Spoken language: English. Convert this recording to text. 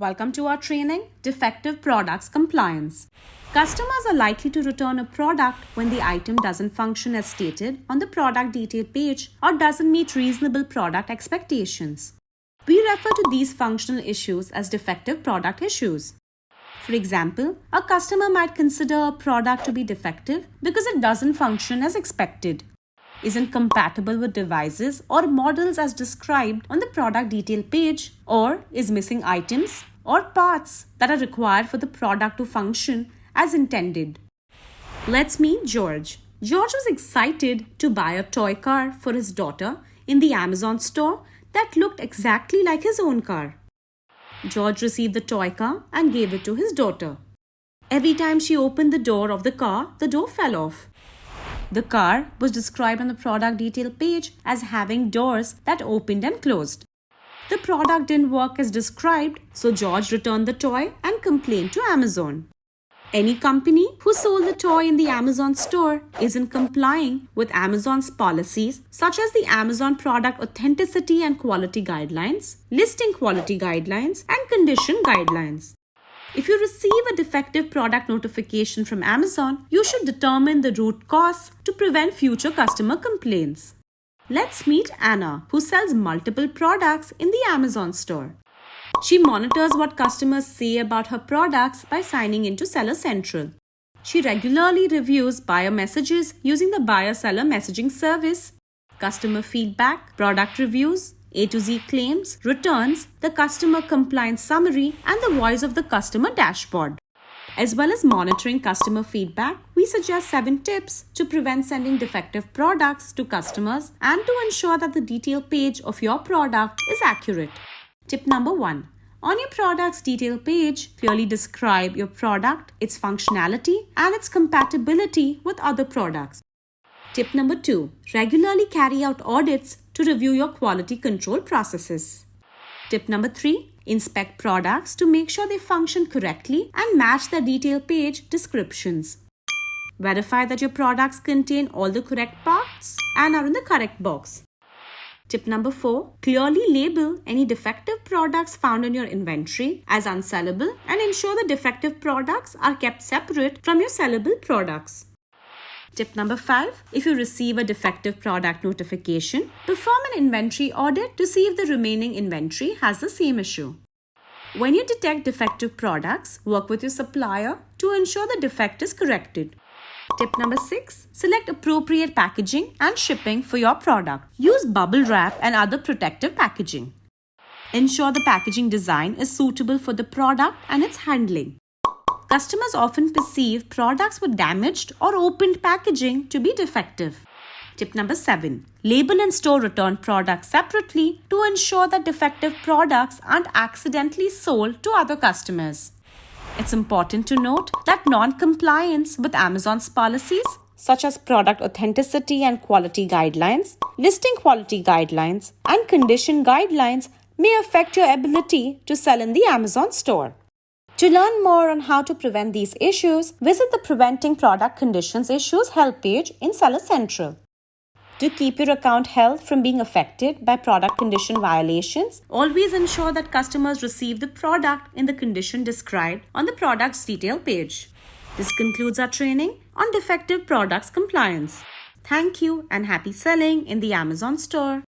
Welcome to our training, Defective Products Compliance. Customers are likely to return a product when the item doesn't function as stated on the product detail page or doesn't meet reasonable product expectations. We refer to these functional issues as defective product issues. For example, a customer might consider a product to be defective because it doesn't function as expected, isn't compatible with devices or models as described on the product detail page, or is missing items or parts that are required for the product to function as intended. Let's meet George. George was excited to buy a toy car for his daughter in the Amazon store that looked exactly like his own car. George received the toy car and gave it to his daughter. Every time she opened the door of the car, the door fell off. The car was described on the product detail page as having doors that opened and closed. The product didn't work as described, so George returned the toy and complained to Amazon. Any company who sold the toy in the Amazon store isn't complying with Amazon's policies such as the Amazon Product Authenticity and Quality Guidelines, Listing Quality Guidelines, and Condition Guidelines. If you receive a defective product notification from Amazon, you should determine the root cause to prevent future customer complaints. Let's meet Anna, who sells multiple products in the Amazon store. She monitors what customers say about her products by signing into Seller Central. She regularly reviews buyer messages using the buyer-seller messaging service, customer feedback, product reviews, A to Z claims, returns, the customer compliance summary, and the voice of the customer dashboard. As well as monitoring customer feedback, we suggest 7 tips to prevent sending defective products to customers and to ensure that the detail page of your product is accurate. Tip number 1. On your product's detail page, clearly describe your product, its functionality, and its compatibility with other products. Tip number 2. Regularly carry out audits to review your quality control processes. Tip number 3. Inspect products to make sure they function correctly and match the detail page descriptions. Verify that your products contain all the correct parts and are in the correct box. Tip number 4. Clearly label any defective products found in your inventory as unsellable and ensure the defective products are kept separate from your sellable products. Tip number 5. If you receive a defective product notification, perform an inventory audit to see if the remaining inventory has the same issue. When you detect defective products, work with your supplier to ensure the defect is corrected. Tip number 6. Select appropriate packaging and shipping for your product. Use bubble wrap and other protective packaging. Ensure the packaging design is suitable for the product and its handling. Customers often perceive products with damaged or opened packaging to be defective. Tip number 7. Label and store return products separately to ensure that defective products aren't accidentally sold to other customers. It's important to note that non-compliance with Amazon's policies, such as product authenticity and quality guidelines, listing quality guidelines, and condition guidelines, may affect your ability to sell in the Amazon store. To learn more on how to prevent these issues, visit the Preventing Product Conditions Issues help page in Seller Central. To keep your account health from being affected by product condition violations, always ensure that customers receive the product in the condition described on the product's detail page. This concludes our training on defective products compliance. Thank you and happy selling in the Amazon store.